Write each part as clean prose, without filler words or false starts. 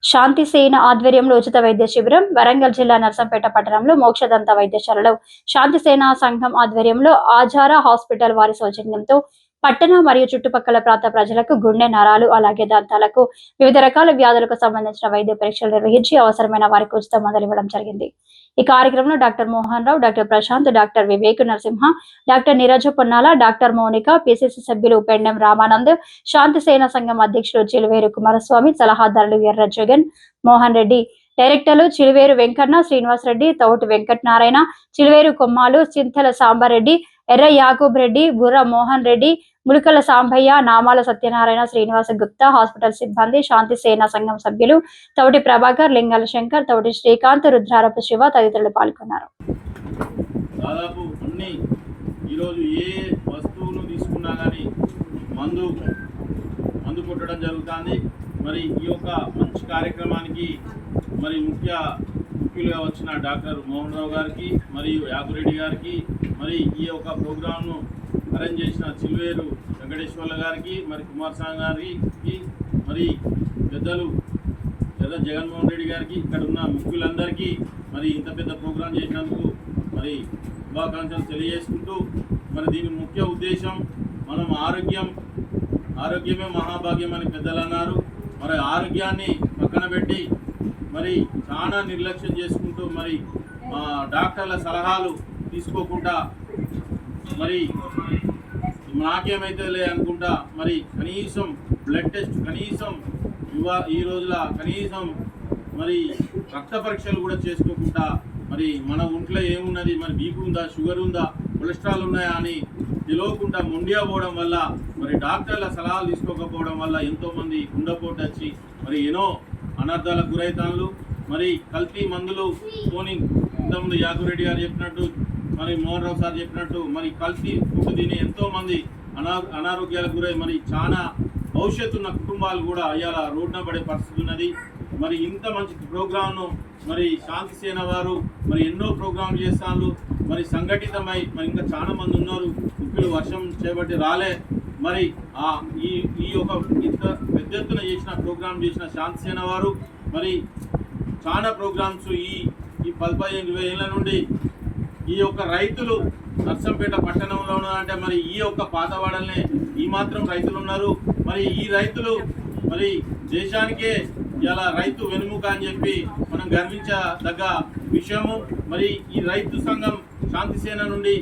శాంతిసేన ఆధ్వర్యంలో ఉచిత వైద్య శిబిరం వరంగల్ జిల్లా నర్సంపేట పట్టణంలో మోక్షదంత వైద్యశాలలో శాంతిసేన సంఘం ఆధ్వర్యంలో ఆజారా హాస్పిటల్ వారి సౌజన్యంతో పట్టణ మరియు చుట్టుపక్కల ప్రాంత ప్రజలకు గుండె నరాలు అలాగే దంతాలకు వివిధ రకాల వ్యాధులకు సంబంధించిన వైద్య పరీక్షలు నిర్వహించి అవసరమైన వారికి ఉచిత మందులు ఇవ్వడం జరిగింది. ఈ కార్యక్రమంలో doctor Mohan Rao, doctor Prashant, doctor Vivek Narasimha, doctor Neeraja Ponnala, doctor Mounika, PCC సభ్యులు పెండెం రామానంద్, శాంతిసేన సంఘం అధ్యక్షుడు చిలువేరు కుమారస్వామి, సలహాదారులు ఎర్ర జగన్ మోహన్ రెడ్డి, డైరెక్టర్లు చిలువేరు వెంకన్న, శ్రీనివాస్ రెడ్డి, తౌటి వెంకట నారాయణ, చిలువేరు కొమ్మాలు, చింతల సాంబారెడ్డి, ఎర్ర యాకూబ్ రెడ్డి, బుర్ర మోహన్ రెడ్డి, ములుకల సాంబయ్య, నామాల సత్యనారాయణ, శ్రీనివాస గుప్తా, హాస్పిటల్ సిబ్బంది, శాంతి సేన సంఘం సభ్యులు తౌటి ప్రభాకర్, లింగాల శంకర్, తౌటి శ్రీకాంత్, రుద్రారపు శివ తదితరులు పాల్గొన్నారు. దాదాపు అన్ని ఈరోజు ఏ వస్తువును తీసుకున్నా కానీ మందు కొట్టడం జరుగుతుంది. మరి ఈ యొక్క మంచి కార్యక్రమానికి మరి ముఖ్యులుగా వచ్చిన డాక్టర్ మోహన్ రావు గారికి మరియు యాకురెడ్డి గారికి, మరి ఈ యొక్క ప్రోగ్రాంను అరేంజ్ చేసిన చిలువేరు వెంకటేశ్వర్ల గారికి, మరి కుమారస్వామి గారికి, మరి పెద్దలు జగన్మోహన్ రెడ్డి గారికి, ఇక్కడ ఉన్న ముఖ్యులందరికీ మరి ఇంత పెద్ద ప్రోగ్రాం చేసినందుకు మరి శుభాకాంక్షలు తెలియజేసుకుంటూ, మరి దీని ముఖ్య ఉద్దేశం మనం ఆరోగ్యమే మహాభాగ్యం అని పెద్దలు అన్నారు. మరి ఆరోగ్యాన్ని పక్కన పెట్టి మరి చాలా నిర్లక్ష్యం చేసుకుంటూ మరి డాక్టర్ల సలహాలు తీసుకోకుండా మరి నాకేమైతే అనుకుంటా మరి కనీసం బ్లడ్ టెస్ట్ కనీసం ఈ రోజుల కనీసం మరి రక్త పరీక్షలు కూడా చేసుకోకుండా మరి మన ఒంట్లో ఏమున్నది, మరి బీపీ ఉందా, షుగర్ ఉందా, కొలెస్ట్రాల్ ఉన్నాయా అని తెలియకుండా మొండిగా పోవడం వల్ల, మరి డాక్టర్ల సలహాలు తీసుకోకపోవడం వల్ల ఎంతోమంది గుండెపోటు వచ్చి మరి ఎన్నో అనర్థాలకు గురైతాన్లు. మరి కల్తీ మందులు తోని ఇంతకుముందు యాకురెడ్డి గారు చెప్పినట్టు, మరి మోహన్ రావు సార్ చెప్పినట్టు మరి కల్తీ ఫుడ్ తిని ఎంతోమంది అనారోగ్యాలకు గురై మరి చాలా భవిష్యత్తు ఉన్న కుటుంబాలు కూడా అయ్యాల రోడ్డున పడే పరిస్థితి ఉన్నది. మరి ఇంత మంచి ప్రోగ్రాంను మరి శాంతి సేన వారు మరి ఎన్నో ప్రోగ్రాంలు చేస్తాను. మరి సంఘటితమై మరి ఇంకా చాలా మంది ఉన్నారు. ముఖ్యులు వర్షం చేపట్టి రాలే. మరి ఈ యొక్క ఇంత పెద్ద ఎత్తున చేసిన ప్రోగ్రాం చేసిన శాంతి సేన వారు మరి చాలా ప్రోగ్రామ్స్ ఈ 15-20 ఏళ్ళ నుండి ఈ యొక్క రైతులు నర్సంపేట పట్టణంలో ఉన్నారంటే మరి ఈ యొక్క పాతవాడలనే ఈ మాత్రం రైతులు ఉన్నారు. మరి ఈ రైతులు మరి దేశానికే ఇలా రైతు వెనుముక అని చెప్పి మనం గర్వించదగ్గ విషయము. మరి ఈ రైతు సంఘం శాంతి సేన నుండి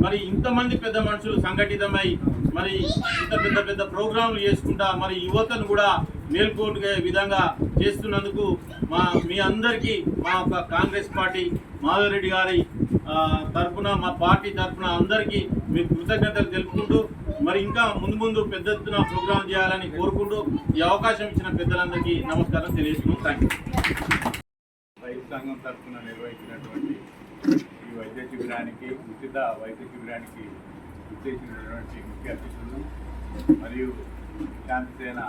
మరి ఇంతమంది పెద్ద మనుషులు సంఘటితమై మరి ఇంత పెద్ద ప్రోగ్రాంలు చేసుకుంటా మరి యువతను కూడా మేల్కొల్పే విధంగా చేస్తున్నందుకు మీ అందరికీ మా యొక్క కాంగ్రెస్ పార్టీ మాధవరెడ్డి గారి తరఫున, మా పార్టీ తరఫున అందరికీ మీకు కృతజ్ఞతలు తెలుపుకుంటూ మరి ఇంకా ముందు పెద్ద ఎత్తున ప్రోగ్రాం చేయాలని కోరుకుంటూ ఈ అవకాశం ఇచ్చిన పెద్దలందరికీ నమస్కారం తెలియజేస్తున్నాం. Thank you. రైతు సంఘం తరఫున నిర్వహించినటువంటి ఈ వైద్య శిబిరానికి, ఉచిత వైద్య శిబిరానికి ఉద్దేశించినటువంటి ముఖ్య అతిథులు మరియు శాంతిసేన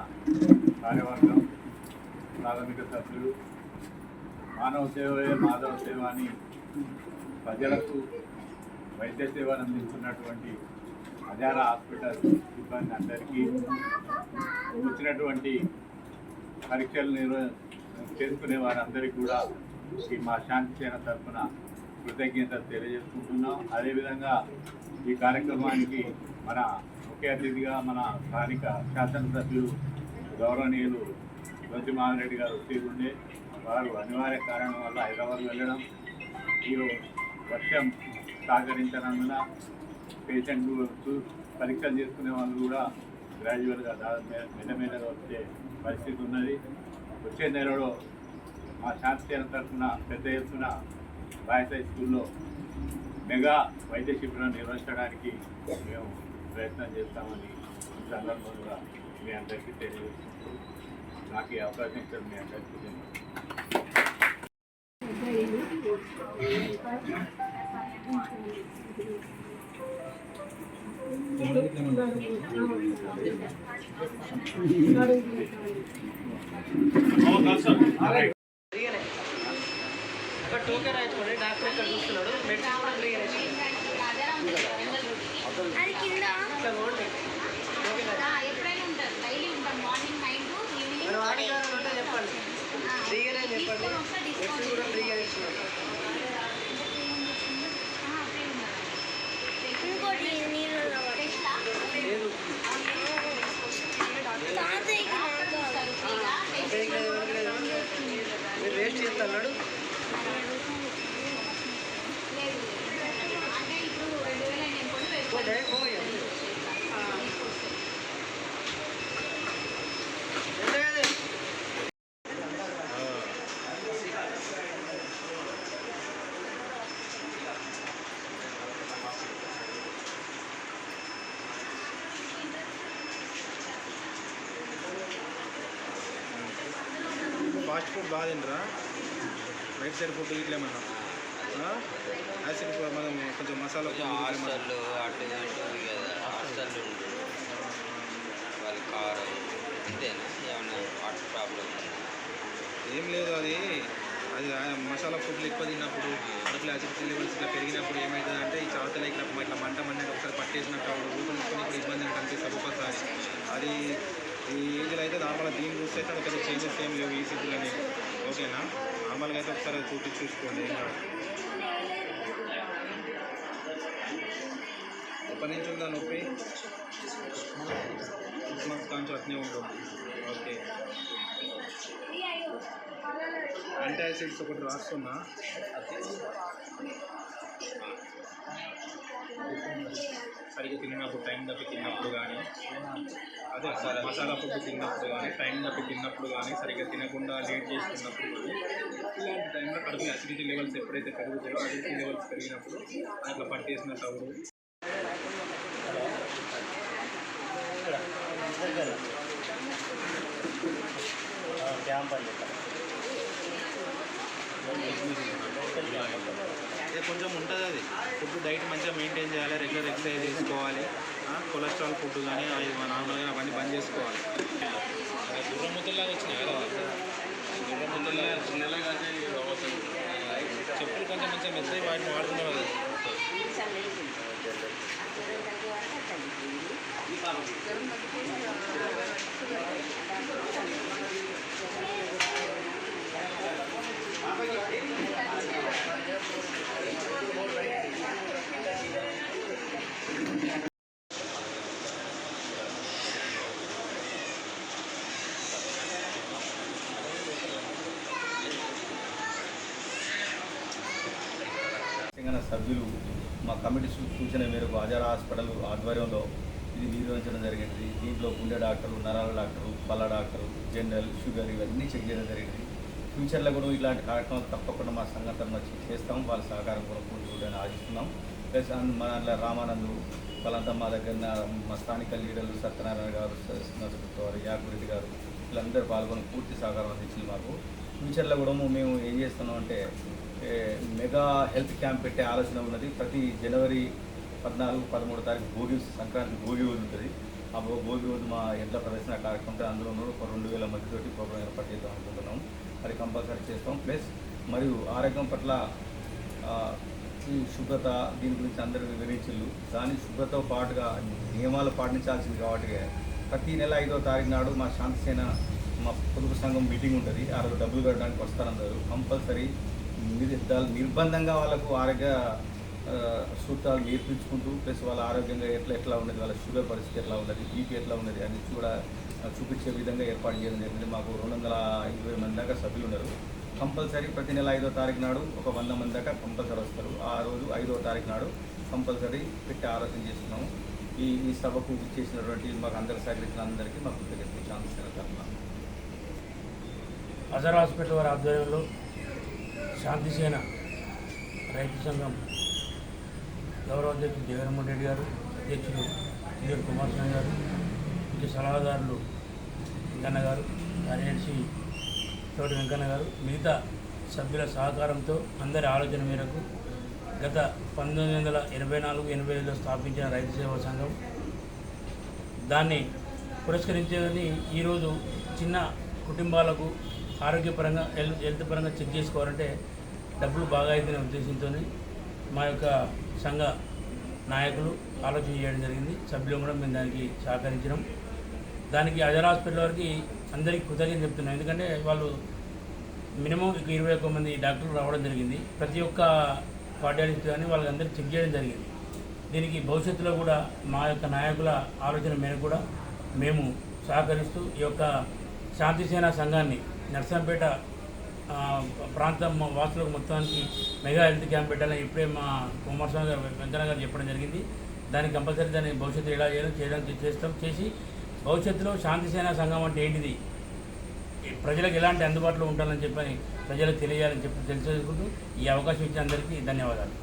కార్యవర్గం, ప్రాథమిక సభ్యులు, మానవ సేవయే మాధవ సేవ అని ప్రజలకు వైద్య సేవను అందిస్తున్నటువంటి ఆజారా హాస్పిటల్ సిబ్బంది అందరికీ, వచ్చినటువంటి పరీక్షలు చేసుకునే వారందరికీ కూడా ఈ మా శాంతిసేన తరఫున కృతజ్ఞతలు తెలియజేసుకుంటున్నాం. అదేవిధంగా ఈ కార్యక్రమానికి మన ముఖ్య అతిథిగా మన స్థానిక శాసనసభ్యులు గౌరవనీయులు జ్యోతి మాధవరెడ్డి గారు వచ్చి వారు అనివార్య కారణం వల్ల హైదరాబాద్ వెళ్ళడం, ఈ వర్షం సహకరించినందున పేషెంట్లు పరీక్షలు చేసుకునే వాళ్ళు కూడా గ్రాడ్యువల్గా మెల్లమెల్లగా వచ్చే పరిస్థితి ఉన్నది. వచ్చే నెలలో మా శాంతిసేన తరఫున పెద్ద ఎత్తున బాయ్స్ హై స్కూల్లో మెగా వైద్య శిబిరం నిర్వహించడానికి మేము ప్రయత్నం చేస్తామని ఈ సందర్భంగా మీ అందరికీ తెలియజేస్తూ నాకు ఈ అవకాశం ఇచ్చారు. మీ అందరికీ టోకెన్ రాయించుకోండి. డాక్టర్ ఇక్కడ చూస్తున్నాడు. మెడిసిన్ కూడా ఫ్రీ చెప్పండి. మెడిసిన్ కూడా ఫ్రీగా ఇస్తున్నారు. లేదు మీరు వేస్ట్ చేస్తున్నాడు. ఫాస్ట్ ఫుడ్ బాగా తినరా? రైట్ సైడ్ ఫుడ్ ఇట్లేమన్నా యాసిడ్ మనం కొంచెం మసాలా హాస్టల్లో అటు ఇటు కదా హాస్టల్లో ఉంటుంది వాళ్ళ కారం అంతేనా ఏమన్నా వాటర్ ప్రాబ్లం ఏం లేదు. అది అది మసాలా ఫుడ్లు ఎక్కువ తిన్నప్పుడు అట్లా యాసిడ్ లెవెల్స్ ఇట్లా పెరిగినప్పుడు ఏమవుతుంది అంటే ఈ చాతలు ఇట్లా మంట మండేది ఒకసారి పట్టేసినట్టు ఊపిరి ఇబ్బంది కనిపిస్తుంది ఒక్కొక్కసారి. అది ఈ ఏజ్లో అయితే నార్మల్గా దీన్ని చూస్తే అయితే పెద్ద చేంజెస్ ఏం లేవు ఈ సిద్ధులు అనేవి. ఓకేనా? నార్మల్గా అయితే ఒకసారి అది చూసుకోండి. ఎప్పటి నుంచి ఉందా నొప్పి? 6 months కాంచి అట్నే ఉంటుంది. ఓకే. యాంటాసిడ్స్ ఒకటి రాస్తున్నా. సరిగ్గా తిన్నప్పుడు టైం తప్పి తిన్నప్పుడు కానీ అదే మసాలా ఫుడ్ తిన్నప్పుడు కానీ టైం తప్పి తిన్నప్పుడు కానీ సరిగ్గా తినకుండా లేట్ చేసుకున్నప్పుడు కానీ ఇలాంటి టైంలో కడుపు అసిడిటీ లెవెల్స్ ఎప్పుడైతే పెరుగుతాయో అసిడిటీ లెవెల్స్ పెరిగినప్పుడు అట్లా పట్టేసినట్టు అవ్వదు. అదే కొంచెం ఉంటుంది. అది ఫుడ్ డైట్ మంచిగా మెయింటైన్ చేయాలి, రెగ్యులర్ ఎక్సర్సైజ్ చేసుకోవాలి, కొలెస్ట్రాల్ ఫుడ్ కానీ నార్మల్గా అవన్నీ బంద్ చేసుకోవాలి. గుర్రముద్దలాగా వచ్చినాయి కదా గుర్రముద్దలాగా చిన్నలాగా చెప్పులు కొంచెం మంచిగా మెత్తగా వాటిని వాడుతున్నారు కదా. తెలంగాణ సభ్యులు మా కమిటీ సూచన మేరకు ఆజారా హాస్పిటల్ ఆధ్వర్యంలో ఇది నిర్వహించడం జరిగింది. దీంట్లో గుండె డాక్టర్లు, నరాల డాక్టర్లు, పళ్ళ డాక్టర్లు, జనరల్, షుగర్ ఇవన్నీ చెక్ చేయడం జరిగింది. ఫ్యూచర్లో కూడా ఇలాంటి కార్యక్రమాలు తప్పకుండా మా సంఘం తరఫున చేస్తాం. వాళ్ళ సహకారం కూడా పూర్తిగా ఆశిస్తున్నాం. ప్లస్ మన రామానందు వాళ్ళంతా మా దగ్గర మా స్థానిక లీడర్లు సత్యనారాయణ గారు, గారు, యాకురెడ్డి గారు వీళ్ళందరూ పాల్గొని పూర్తి సహకారం అందించింది మాకు. ఫ్యూచర్లో కూడా మేము ఏం చేస్తున్నాం అంటే మెగా హెల్త్ క్యాంప్ పెట్టే ఆలోచన ఉన్నది. ప్రతి జనవరి 14, 13 తారీఖు భోగి సంక్రాంతి భోగి రోజు ఉంటుంది. ఆ భోగి రోజు మా ఎడ్ల ప్రదర్శన కార్యక్రమం అందులో ఒక 2000 మందితోటి ప్రోగ్రాం ఏర్పాటు చేద్దాం అనుకుంటున్నాం. అది కంపల్సరీ చేస్తాం. ప్లస్ మరియు ఆరోగ్యం పట్ల ఈ శుభ్రత దీని గురించి అందరూ వివరించారు. దాని శుభ్రతతో పాటుగా నియమాలు పాటించాల్సింది కాబట్టి ప్రతి నెల 5వ తారీఖు నాడు మా శాంతిసేన మా పొదుపు సంఘం మీటింగ్ ఉంటుంది. ఆ రోజు డబ్బులు కట్టడానికి వస్తారన్నారు. కంపల్సరీ నిర్బంధంగా వాళ్ళకు ఆరోగ్య సూత్రాలు నేర్పించుకుంటూ ప్లస్ వాళ్ళ ఆరోగ్యంగా ఎట్లా ఉన్నది, వాళ్ళ షుగర్ పరిస్థితి ఎట్లా ఉన్నది, బీపీ ఎట్లా ఉన్నది అని కూడా చూపించే విధంగా ఏర్పాటు చేయడం జరిగింది. మాకు 220 మంది దాకా సభ్యులు ఉన్నారు. కంపల్సరీ ప్రతి నెల 5వ తారీఖు నాడు ఒక 100 మంది దాకా కంపల్సరీ వస్తారు. ఆ రోజు 5వ తారీఖు నాడు కంపల్సరీ పెట్టి ఆలోచన చేస్తున్నాము. ఈ సభకు చేసినటువంటి మాకు అందరు సహకరించిన అందరికీ మాకు కృతజ్ఞతలు ఛాన్స్ తరఫున. ఆజారా హాస్పిటల్ వారి ఆధ్వర్యంలో శాంతిసేన రైతు సంఘం గౌరవ అధ్యక్షుడు జగన్మోహన్ రెడ్డి గారు, అధ్యక్షుడు టీఆర్ కుమారస్వామి గారు, ముఖ్య సలహాదారులు వెంకన్న గారు, కార్యదర్శి తోటి వెంకన్న గారు, మిగతా సభ్యుల సహకారంతో అందరి ఆలోచన మేరకు గత 1984-85లో స్థాపించిన రైతు సేవా సంఘం దాన్ని పురస్కరించేదని ఈరోజు చిన్న కుటుంబాలకు ఆరోగ్యపరంగా హెల్త్ పరంగా చెక్ చేసుకోవాలంటే డబ్బులు బాగా అయితేనే ఉద్దేశంతో మా యొక్క సంఘ నాయకులు ఆలోచన చేయడం జరిగింది. సభ్యులు కూడా మేము దానికి సహకరించినాం. దానికి ఆజారా హాస్పిటల్ వారికి అందరికీ కృతజ్ఞతలు చెప్తున్నాం. ఎందుకంటే వాళ్ళు మినిమం 21 మంది డాక్టర్లు రావడం జరిగింది. ప్రతి ఒక్క కార్డియాలజిస్ట్ కానీ వాళ్ళందరూ చెక్ చేయడం జరిగింది. దీనికి భవిష్యత్తులో కూడా మా యొక్క నాయకుల ఆలోచన మేరకు కూడా మేము సహకరిస్తూ ఈ యొక్క శాంతిసేన సంఘాన్ని నర్సంపేట ప్రాంతం వాసులకు మొత్తానికి మెగా హెల్త్ క్యాంప్ పెట్టాలని ఇప్పుడే మా కుమారస్వామి గారు వెంకన్న గారు చెప్పడం జరిగింది. దానికి కంపల్సరీ దాన్ని భవిష్యత్తులో ఎలా చేసి భవిష్యత్తులో శాంతిసేన సంఘం అంటే ఏంటిది, ప్రజలకు ఎలాంటి అందుబాటులో ఉండాలని చెప్పని ప్రజలకు తెలియాలని చెప్పి తెలుసుకుంటూ ఈ అవకాశం ఇచ్చిన అందరికీ ధన్యవాదాలు.